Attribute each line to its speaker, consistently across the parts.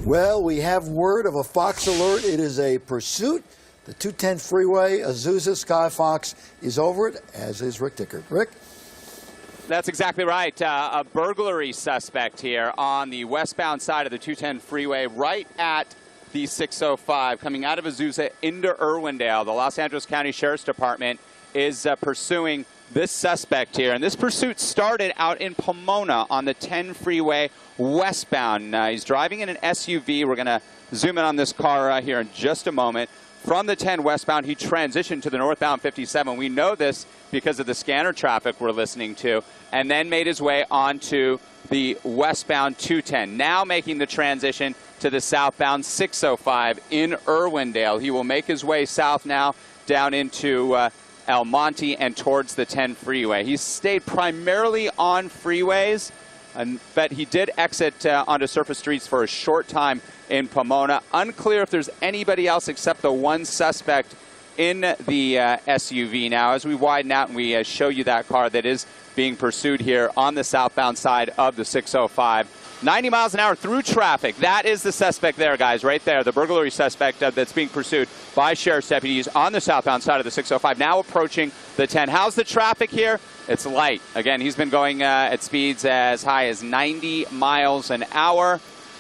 Speaker 1: Well, we have word of a Fox alert. It is a pursuit. The 210 freeway, Azusa Sky Fox is over it, as is Rick Dicker. Rick?
Speaker 2: That's exactly right. A burglary suspect here on the westbound side of the 210 freeway, right at the 605, coming out of Azusa into Irwindale. The Los Angeles County Sheriff's Department is pursuing this suspect here. And this pursuit started out in Pomona on the 10 freeway westbound. He's driving in an SUV. We're going to zoom in on this car here in just a moment. From the 10 westbound, he transitioned to the northbound 57. We know this because of the scanner traffic we're listening to, and then made his way onto the westbound 210. Now making the transition to the southbound 605 in Irwindale. He will make his way south now down into El Monte and towards the 10 freeway. He's stayed primarily on freeways, but he did exit onto surface streets for a short time in Pomona. Unclear if there's anybody else except the one suspect in the SUV now. As we widen out and we show you that car that is being pursued here on the southbound side of the 605. 90 miles an hour through traffic. That is the suspect there, guys, right there. The burglary suspect that's being pursued by sheriff's deputies on the southbound side of the 605, now approaching the 10. How's the traffic here? It's light. Again, he's been going at speeds as high as 90 miles an hour.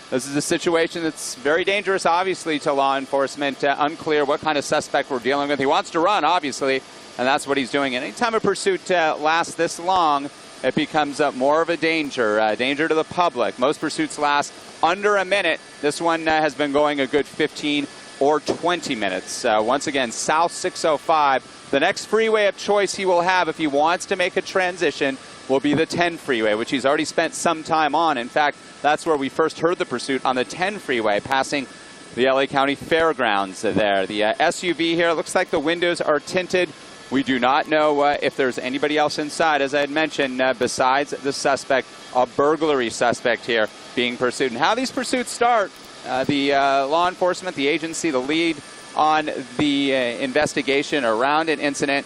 Speaker 2: This is a situation that's very dangerous, obviously, to law enforcement. Unclear what kind of suspect we're dealing with. He wants to run, obviously, and that's what he's doing. And anytime a pursuit lasts this long, it becomes more of a danger to the public. Most pursuits last under a minute. This one has been going a good 15 or 20 minutes. Once again, South 605. The next freeway of choice he will have if he wants to make a transition will be the 10 freeway, which he's already spent some time on. In fact, that's where we first heard the pursuit, on the 10 freeway, passing the LA County Fairgrounds there. The SUV here, looks like the windows are tinted. We do not know if there's anybody else inside, as I had mentioned, besides the suspect, a burglary suspect here being pursued. And how these pursuits start, the law enforcement, the agency, the lead on the investigation around an incident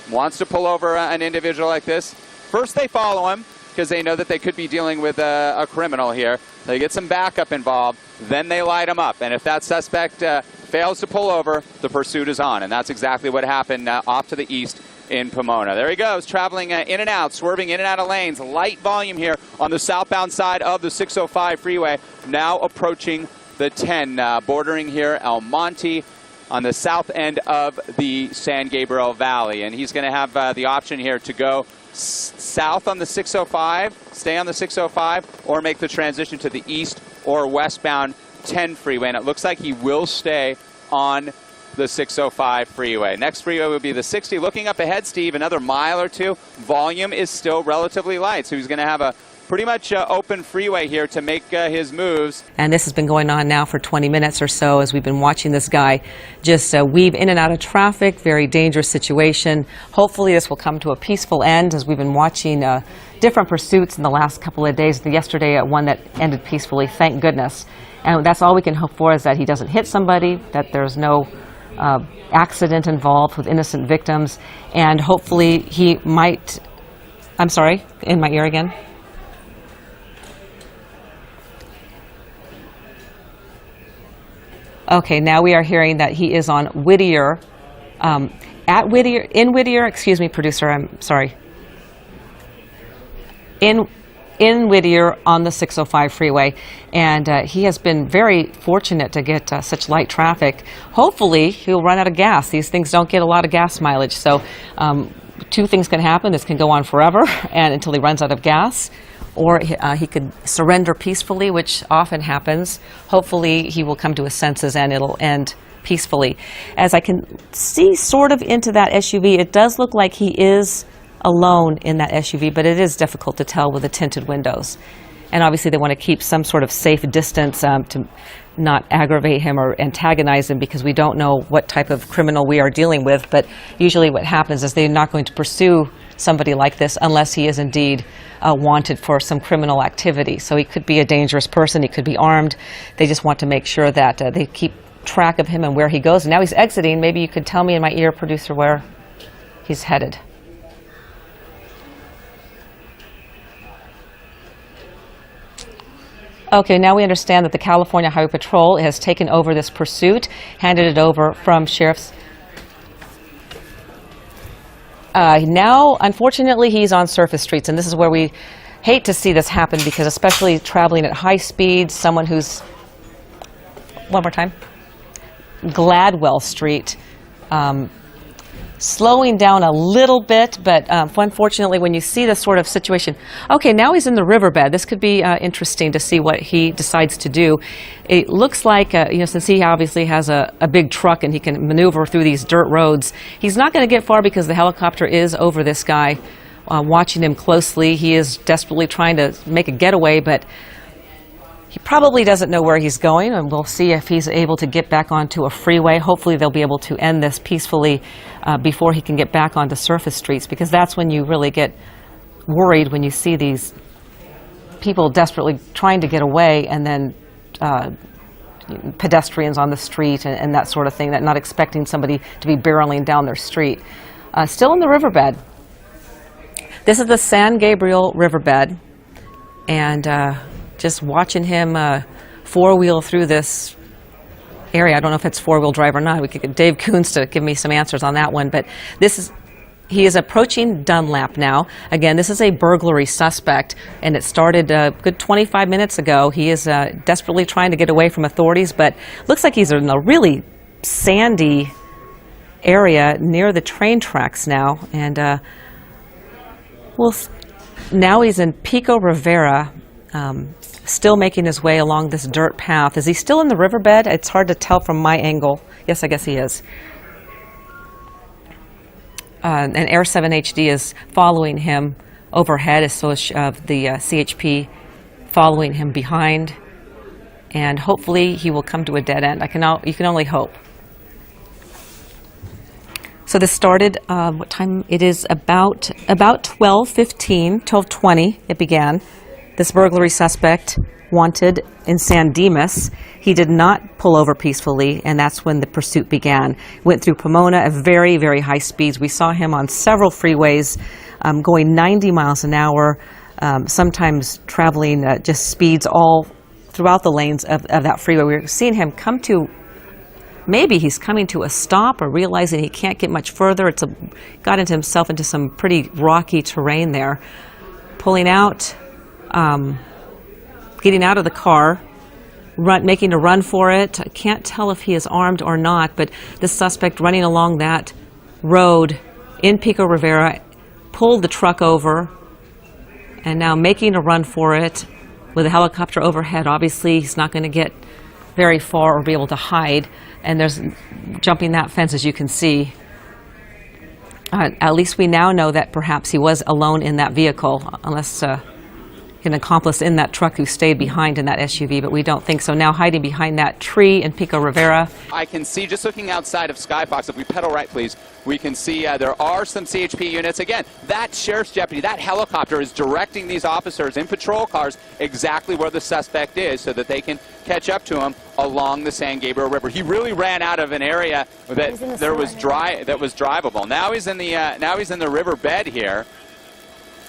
Speaker 2: wants to pull over an individual like this. First, they follow him because they know that they could be dealing with a criminal here. They get some backup involved. Then they light him up. And if that suspect fails to pull over, the pursuit is on. And that's exactly what happened off to the east in Pomona. There he goes, traveling in and out, swerving in and out of lanes. Light volume here on the southbound side of the 605 freeway. Now approaching the 10, bordering here El Monte on the south end of the San Gabriel Valley. And he's going to have the option here to go south on the 605, stay on the 605, or make the transition to the east or westbound 10 freeway. And it looks like he will stay on the 605 freeway. Next freeway will be the 60. Looking up ahead, Steve, another mile or two. Volume is still relatively light, so he's going to have a pretty much open freeway here to make his moves.
Speaker 3: And this has been going on now for 20 minutes or so as we've been watching this guy just weave in and out of traffic. Very dangerous situation. Hopefully this will come to a peaceful end, as we've been watching different pursuits in the last couple of days. Yesterday, one that ended peacefully, thank goodness. And that's all we can hope for, is that he doesn't hit somebody, that there's no accident involved with innocent victims, and hopefully he might... I'm sorry, in my ear again? Okay, now we are hearing that he is on Whittier, in Whittier, excuse me, producer, I'm sorry. In Whittier on the 605 freeway, and he has been very fortunate to get such light traffic. Hopefully, he'll run out of gas. These things don't get a lot of gas mileage, so two things can happen. This can go on forever and until he runs out of gas, or he could surrender peacefully, which often happens. Hopefully, he will come to his senses and it'll end peacefully. As I can see sort of into that SUV, it does look like he is alone in that SUV, but it is difficult to tell with the tinted windows. And obviously they want to keep some sort of safe distance to not aggravate him or antagonize him, because we don't know what type of criminal we are dealing with. But usually what happens is they're not going to pursue somebody like this unless he is indeed wanted for some criminal activity. So he could be a dangerous person, he could be armed. They just want to make sure that they keep track of him and where he goes. And now he's exiting. Maybe you could tell me in my ear, producer, where he's headed. Okay, now we understand that the California Highway Patrol has taken over this pursuit, handed it over from Sheriff's. Now, unfortunately, he's on surface streets, and this is where we hate to see this happen, because especially traveling at high speeds, someone who's, one more time, Gladwell Street, slowing down a little bit, but unfortunately when you see this sort of situation, okay, now he's in the riverbed. This could be interesting to see what he decides to do. It looks like, since he obviously has a big truck and he can maneuver through these dirt roads, he's not going to get far because the helicopter is over this guy, watching him closely. He is desperately trying to make a getaway, but he probably doesn't know where he's going, and we'll see if he's able to get back onto a freeway. Hopefully they'll be able to end this peacefully before he can get back onto surface streets, because that's when you really get worried, when you see these people desperately trying to get away, and then pedestrians on the street and that sort of thing, that not expecting somebody to be barreling down their street. Still in the riverbed. This is the San Gabriel riverbed, and just watching him four-wheel through this area. I don't know if it's four-wheel drive or not. We could get Dave Coons to give me some answers on that one. But he is approaching Dunlap now. Again, this is a burglary suspect, and it started a good 25 minutes ago. He is desperately trying to get away from authorities, but looks like he's in a really sandy area near the train tracks now. And now he's in Pico Rivera, still making his way along this dirt path. Is he still in the riverbed? It's hard to tell from my angle. Yes, I guess he is. And Air 7 HD is following him overhead, so is the CHP following him behind. And hopefully he will come to a dead end. You can only hope. So this started, what time? It is about 12:15, 12:20 it began. This burglary suspect wanted in San Dimas. He did not pull over peacefully, and that's when the pursuit began. Went through Pomona at very, very high speeds. We saw him on several freeways going 90 miles an hour, sometimes traveling just speeds all throughout the lanes of that freeway. We were seeing him come to, maybe he's coming to a stop or realizing he can't get much further. Got himself into some pretty rocky terrain there. Pulling out, getting out of the car, making a run for it. I can't tell if he is armed or not, but the suspect running along that road in Pico Rivera pulled the truck over and now making a run for it with a helicopter overhead. Obviously, he's not going to get very far or be able to hide, and there's jumping that fence, as you can see. At least we now know that perhaps he was alone in that vehicle, unless an accomplice in that truck who stayed behind in that SUV, but we don't think so. Now hiding behind that tree in Pico Rivera.
Speaker 2: I can see, just looking outside of Skyfox, if we pedal right, please, we can see there are some CHP units. Again, that sheriff's deputy, that helicopter is directing these officers in patrol cars exactly where the suspect is so that they can catch up to him along the San Gabriel River. He really ran out of an area that was drivable. Now he's in the riverbed here.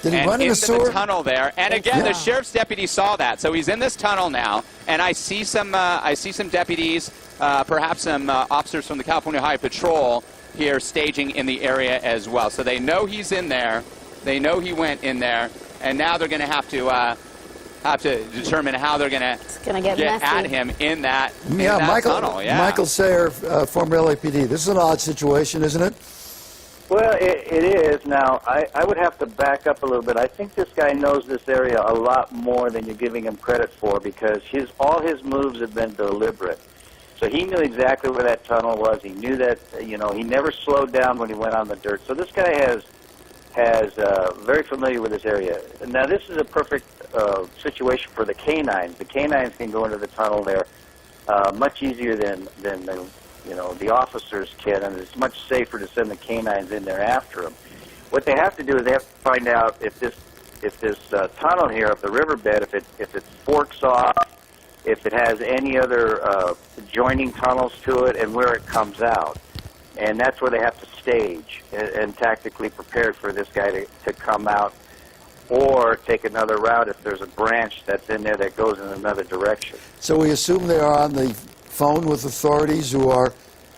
Speaker 1: Did he run in the sewer?
Speaker 2: The tunnel there, and again, the sheriff's deputy saw that, so he's in this tunnel now. And I see some deputies, perhaps some officers from the California Highway Patrol here staging in the area as well. So they know he's in there, they know he went in there, and now they're going to have to determine how they're going to get at him in that tunnel. Yeah,
Speaker 1: Michael Sayer, former LAPD. This is an odd situation, isn't it?
Speaker 4: Well, it is. Now, I would have to back up a little bit. I think this guy knows this area a lot more than you're giving him credit for, because all his moves have been deliberate. So he knew exactly where that tunnel was. He knew that, he never slowed down when he went on the dirt. So this guy has very familiar with this area. Now, this is a perfect situation for the canines. The canines can go into the tunnel there much easier than the officers can, and it's much safer to send the canines in there after them. What they have to do is they have to find out if this tunnel here up the riverbed, if it forks off, if it has any other joining tunnels to it, and where it comes out. And that's where they have to stage and tactically prepare for this guy to come out or take another route if there's a branch that's in there that goes in another direction.
Speaker 1: So we assume they are on the phone with authorities who are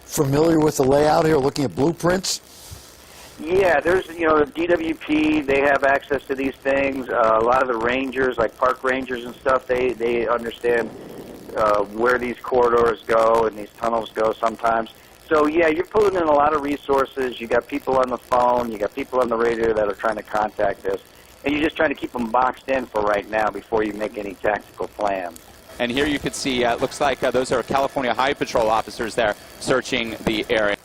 Speaker 1: familiar with the layout here, looking at blueprints?
Speaker 4: Yeah, there's, the DWP, they have access to these things. A lot of the rangers, like park rangers and stuff, they understand where these corridors go and these tunnels go sometimes. So, yeah, you're pulling in a lot of resources. You got people on the phone. You got people on the radio that are trying to contact us. And you're just trying to keep them boxed in for right now before you make any tactical plans.
Speaker 2: And here you can see, looks like those are California Highway Patrol officers there searching the area.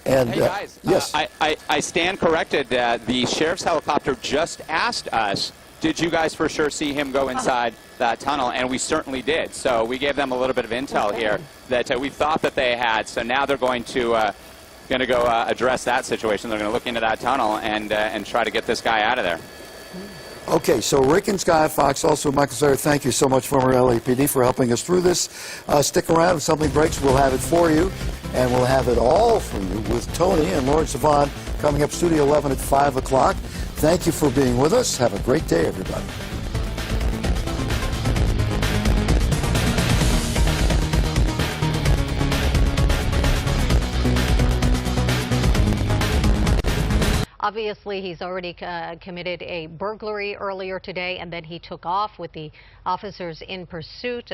Speaker 1: And,
Speaker 2: hey guys,
Speaker 1: yes.
Speaker 2: I stand corrected. The sheriff's helicopter just asked us, did you guys for sure see him go inside that tunnel? And we certainly did. So we gave them a little bit of intel here that we thought that they had. So now they're going to go address that situation. They're going to look into that tunnel and try to get this guy out of there.
Speaker 1: Okay, so Rick and Sky Fox, also Michael Sayer, thank you so much, former LAPD, for helping us through this. Stick around. If something breaks, we'll have it for you. And we'll have it all for you with Tony and Lauren Savon coming up Studio 11 at 5 o'clock. Thank you for being with us. Have a great day, everybody.
Speaker 5: Obviously, he's already committed a burglary earlier today, and then he took off with the officers in pursuit.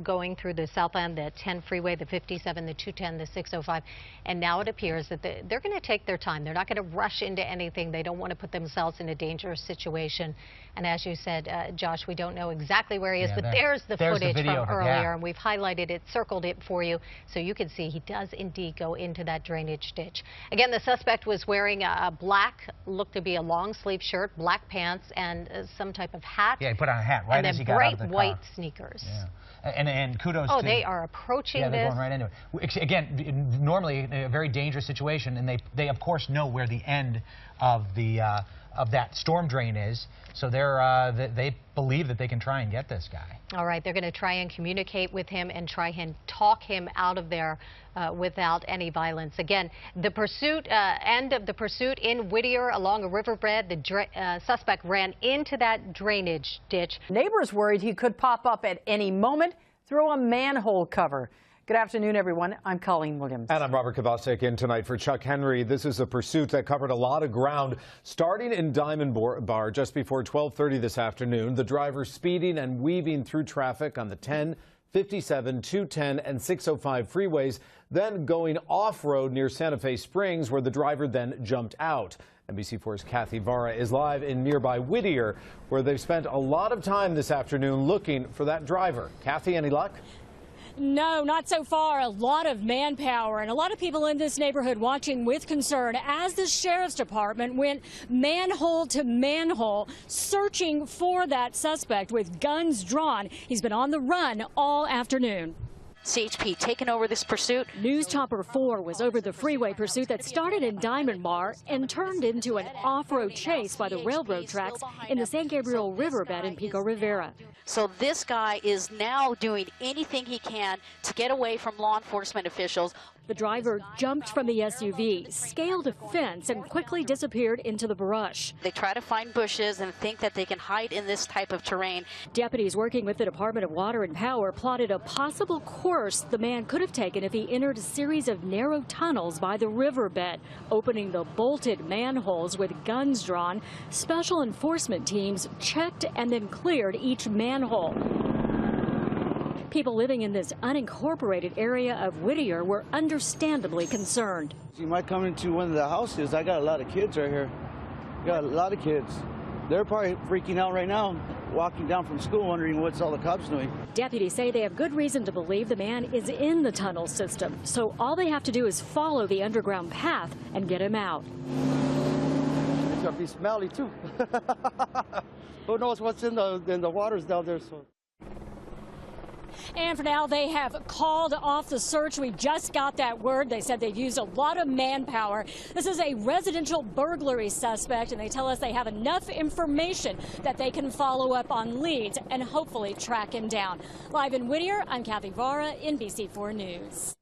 Speaker 5: Going through the Southland, the 10 freeway, the 57, the 210, the 605. And now it appears that they're going to take their time. They're not going to rush into anything. They don't want to put themselves in a dangerous situation. And as you said, Josh, we don't know exactly where he is, but there's the footage from earlier, and we've highlighted it, circled it for you, so you can see he does indeed go into that drainage ditch. Again, the suspect was wearing a black, looked to be a long sleeve shirt, black pants, and some type of hat.
Speaker 6: Yeah, he put on a hat right as he got out of the car.
Speaker 5: And then bright white sneakers.
Speaker 6: Yeah. And kudos to...
Speaker 5: Oh, they are approaching
Speaker 6: they're
Speaker 5: this.
Speaker 6: going right into it. Again, normally a very dangerous situation, and they of course know where the end of that storm drain is, so they believe that they can try and get this guy.
Speaker 5: All right, they're going to try and communicate with him and try and talk him out of there without any violence. Again, the pursuit, end of the pursuit in Whittier along a riverbed. The suspect ran into that drainage ditch.
Speaker 7: Neighbors worried he could pop up at any moment through a manhole cover. Good afternoon, everyone. I'm Colleen Williams.
Speaker 8: And I'm Robert Kovacek in tonight for Chuck Henry. This is a pursuit that covered a lot of ground, starting in Diamond Bar just before 12:30 this afternoon. The driver speeding and weaving through traffic on the 10, 57, 210, and 605 freeways, then going off-road near Santa Fe Springs, where the driver then jumped out. NBC4's Kathy Vara is live in nearby Whittier, where they've spent a lot of time this afternoon looking for that driver. Kathy, any luck?
Speaker 9: No, not so far. A lot of manpower and a lot of people in this neighborhood watching with concern as the sheriff's department went manhole to manhole searching for that suspect with guns drawn. He's been on the run all afternoon.
Speaker 10: CHP taking over this pursuit.
Speaker 9: News Topper 4 was over the freeway pursuit that started in Diamond Bar and turned into an off-road chase by the railroad tracks in the San Gabriel riverbed in Pico Rivera.
Speaker 10: So this guy is now doing anything he can to get away from law enforcement officials.
Speaker 9: The driver jumped from the SUV, scaled a fence, and quickly disappeared into the brush.
Speaker 10: They try to find bushes and think that they can hide in this type of terrain.
Speaker 9: Deputies working with the Department of Water and Power plotted a possible course the man could have taken if he entered a series of narrow tunnels by the riverbed, opening the bolted manholes with guns drawn. Special enforcement teams checked and then cleared each manhole. People living in this unincorporated area of Whittier were understandably concerned.
Speaker 11: You might come into one of the houses. I got a lot of kids right here. Got a lot of kids. They're probably freaking out right now, walking down from school wondering what's all the cops doing.
Speaker 9: Deputies say they have good reason to believe the man is in the tunnel system, so all they have to do is follow the underground path and get him out.
Speaker 11: It's gonna be smelly too. Who knows what's in the waters down there? So.
Speaker 9: And for now, they have called off the search. We just got that word. They said they've used a lot of manpower. This is a residential burglary suspect, and they tell us they have enough information that they can follow up on leads and hopefully track him down. Live in Whittier, I'm Kathy Vara, NBC4 News.